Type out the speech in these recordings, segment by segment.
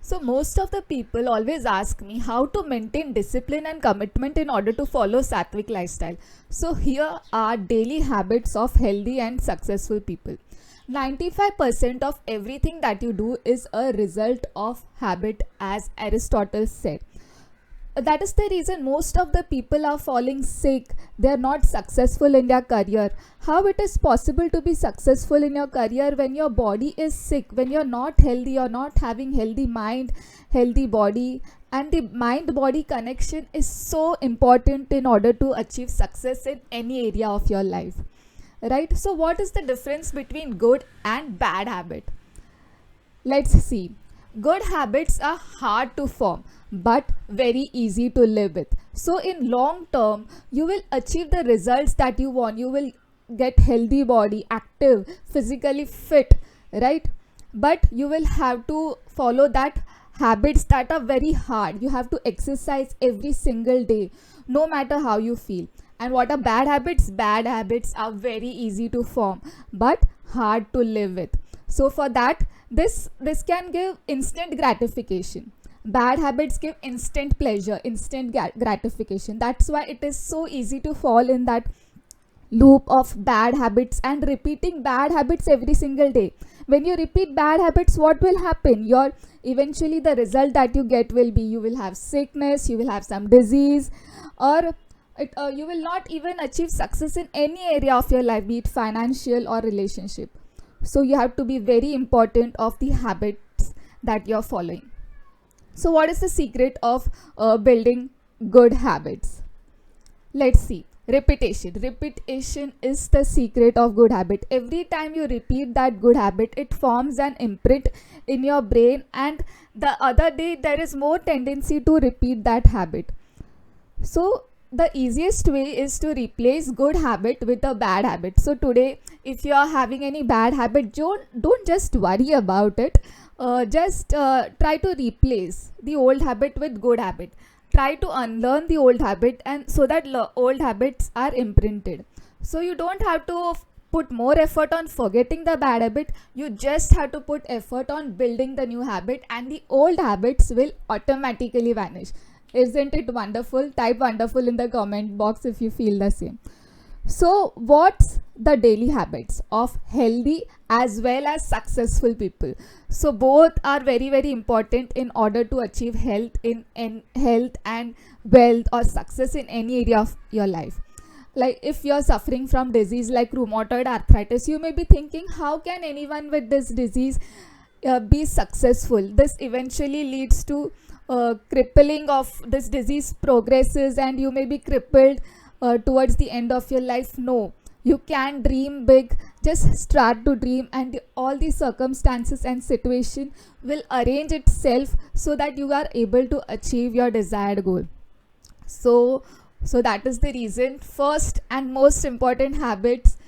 So most of the people always ask me how to maintain discipline and commitment in order to follow Sattvic lifestyle. So here are daily habits of healthy and successful people. 95% of everything that you do is a result of habit, as Aristotle said. That is the reason most of the people are falling sick. They are not successful in their career. How it is possible to be successful in your career when your body is sick, when you're not healthy, you're not having healthy mind, healthy body? And the mind body connection is so important in order to achieve success in any area of your life, right? So what is the difference between good and bad habit? Let's see. Good habits are hard to form but very easy to live with. So in long term, you will achieve the results that you want. You will get healthy body, active, physically fit, right? But you will have to follow that habits that are very hard. You have to exercise every single day, no matter how you feel. And what are bad habits? Bad habits are very easy to form but hard to live with. So for that, this can give instant gratification. Bad habits give instant pleasure, instant gratification. That's why it is so easy to fall in that loop of bad habits and repeating bad habits every single day. When you repeat bad habits, what will happen? Your eventually the result that you get will be you will have sickness, you will have some disease, or you will not even achieve success in any area of your life, be it financial or relationship. So you have to be very important of the habits that you're following. So what is the secret of building good habits? Let's see. Repetition. Repetition is the secret of good habit. Every time you repeat that good habit, it forms an imprint in your brain, and the other day there is more tendency to repeat that habit. So the easiest way is to replace good habit with a bad habit. So today, if you are having any bad habit, don't just worry about it. Just try to replace the old habit with good habit. Try to unlearn the old habit, and so that old habits are imprinted. So you don't have to put more effort on forgetting the bad habit. You just have to put effort on building the new habit, and the old habits will automatically vanish. Isn't it wonderful? Type wonderful in the comment box if you feel the same. So what's the daily habits of healthy as well as successful people? So both are very important in order to achieve health in health and wealth or success in any area of your life. Like if you're suffering from disease like rheumatoid arthritis, you may be thinking, how can anyone with this disease be successful? This eventually leads to crippling of this disease progresses, and you may be crippled towards the end of your life. No, you can dream big. Just start to dream, and all the circumstances and situation will arrange itself so that you are able to achieve your desired goal. So that is the reason first and most important habits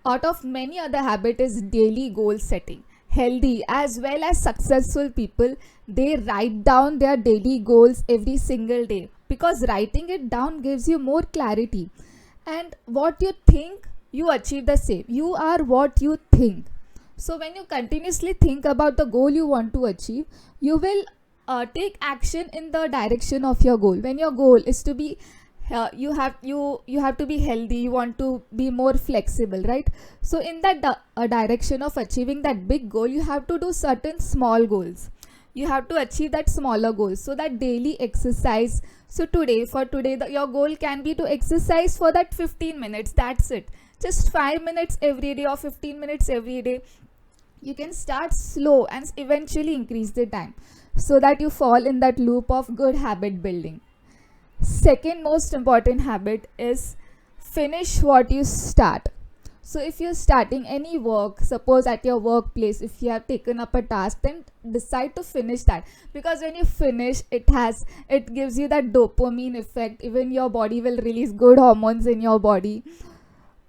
out of many other habits is daily goal setting. Healthy as well as successful people, they write down their daily goals every single day, because writing it down gives you more clarity. And what you think, you achieve the same. You are what you think. So when you continuously think about the goal you want to achieve, you will take action in the direction of your goal. When your goal is to be you have to be healthy, you want to be more flexible, right? So in that direction of achieving that big goal, you have to do certain small goals. You have to achieve that smaller goals. So that daily exercise. So for today your goal can be to exercise for that 15 minutes. That's it. Just 5 minutes every day or 15 minutes every day. You can start slow and eventually increase the time, so that you fall in that loop of good habit building. Second most important habit is finish what you start. So if you're starting any work, suppose at your workplace, if you have taken up a task, then decide to finish that, because when you finish, it gives you that dopamine effect. Even your body will release good hormones in your body.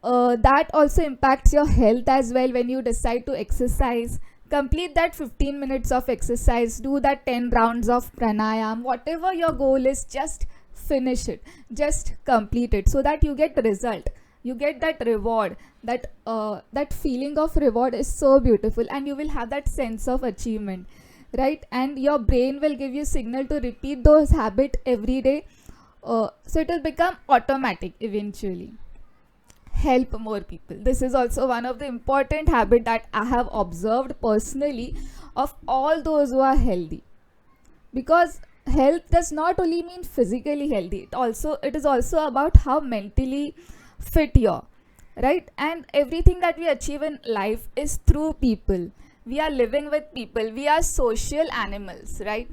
That also impacts your health as well. When you decide to exercise, complete that 15 minutes of exercise, do that 10 rounds of pranayam. Whatever your goal is, just finish it, just complete it, so that you get result, you get that reward. That feeling of reward is so beautiful, and you will have that sense of achievement. right? And your brain will give you signal to repeat those habits every day, so it will become automatic eventually. Help more people. This is also one of the important habit that I have observed personally of all those who are healthy, because health does not only mean physically healthy, it is also about how mentally fit you are, right? And everything that we achieve in life is through people. We are living with people, we are social animals, right?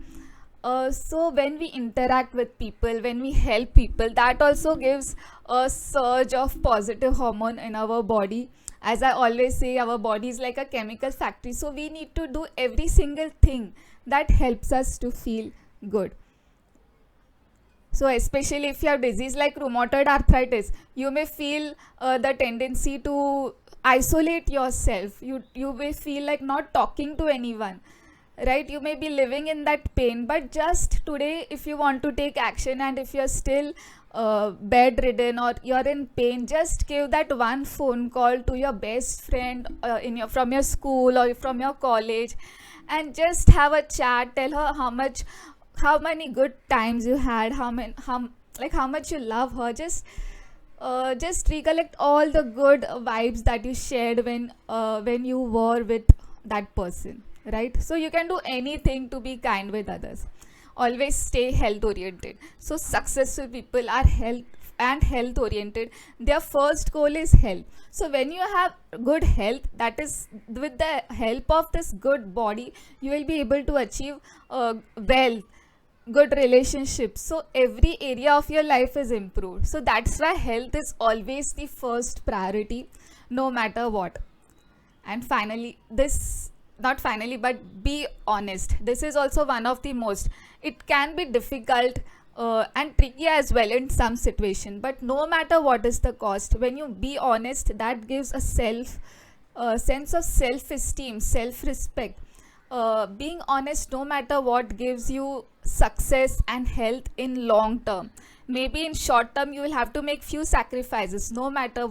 So when we interact with people, when we help people, that also gives a surge of positive hormone in our body. As I always say, our body is like a chemical factory, so we need to do every single thing that helps us to feel good. So especially if you have disease like rheumatoid arthritis, you may feel the tendency to isolate yourself. You may feel like not talking to anyone, right? You may be living in that pain, but just today, if you want to take action, and if you're still bedridden or you're in pain, just give that one phone call to your best friend from your school or from your college, and just have a chat. Tell her how many good times you had, how much you love her. Just recollect all the good vibes that you shared when you were with that person, right? So you can do anything to be kind with others. Always stay health oriented. So successful people are health oriented. Their first goal is health. So when you have good health, that is with the help of this good body, you will be able to achieve wealth, good relationships. So every area of your life is improved. So that's why health is always the first priority, no matter what. And finally, not finally, but be honest. This is also one of the most, it can be difficult and tricky as well in some situation, but no matter what is the cost, when you be honest, that gives a sense of self-esteem, self-respect. Being honest, no matter what, gives you success and health in long term. Maybe in short term you will have to make few sacrifices, no matter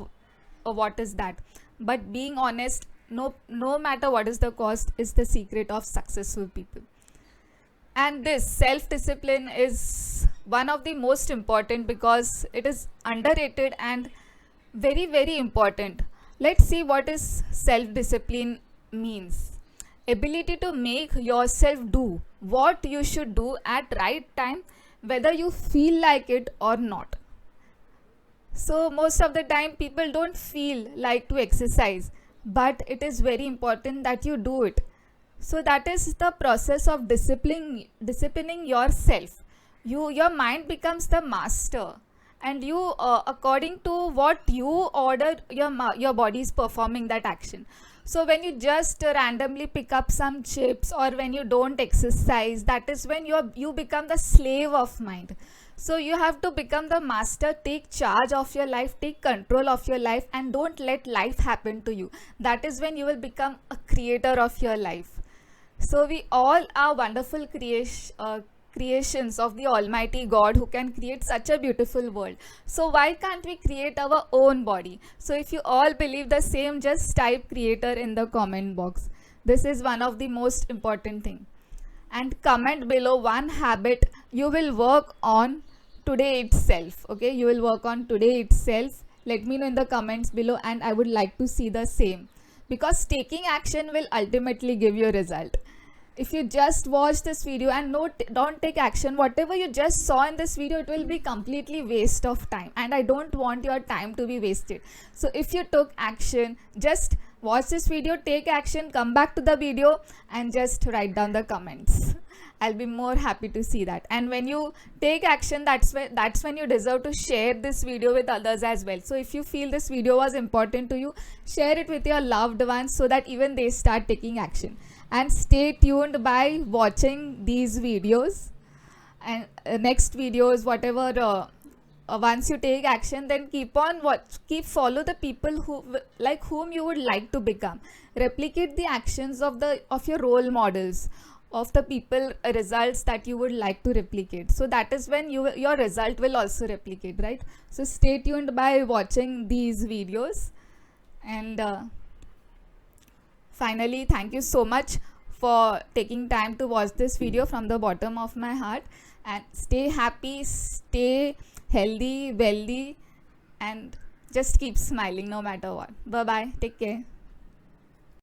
what is that, but being honest, no matter what is the cost, is the secret of successful people. And this self discipline is one of the most important, because it is underrated and very very important. Let's see what is self discipline means. Ability to make yourself do what you should do at right time, whether you feel like it or not. So most of the time people don't feel like to exercise, but it is very important that you do it. So that is the process of disciplining yourself. Your mind becomes the master, and you according to what you order, your body is performing that action. So when you just randomly pick up some chips, or when you don't exercise, that is when you become the slave of mind. So you have to become the master, take charge of your life, take control of your life, and don't let life happen to you. That is when you will become a creator of your life. So we all are wonderful creations of the Almighty God, who can create such a beautiful world. So why can't we create our own body? So if you all believe the same, just type creator in the comment box. This is one of the most important thing. And comment below one habit you will work on today itself. Okay, you will work on today itself. Let me know in the comments below, and I would like to see the same, because taking action will ultimately give you a result. If you just watch this video and don't take action, whatever you just saw in this video, it will be completely waste of time, and I don't want your time to be wasted. So if you took action, just watch this video, take action, come back to the video, and just write down the comments. I'll be more happy to see that. And when you take action, that's when you deserve to share this video with others as well. So if you feel this video was important to you, share it with your loved ones, so that even they start taking action. And stay tuned by watching these videos, and next videos, whatever, once you take action, then keep follow the people whom you would like to become. Replicate the actions of your role models, of the people results that you would like to replicate. So that is when your result will also replicate, right? So stay tuned by watching these videos. And finally, thank you so much for taking time to watch this video from the bottom of my heart. And stay happy, stay healthy, wealthy, and just keep smiling no matter what. Bye bye. Take care.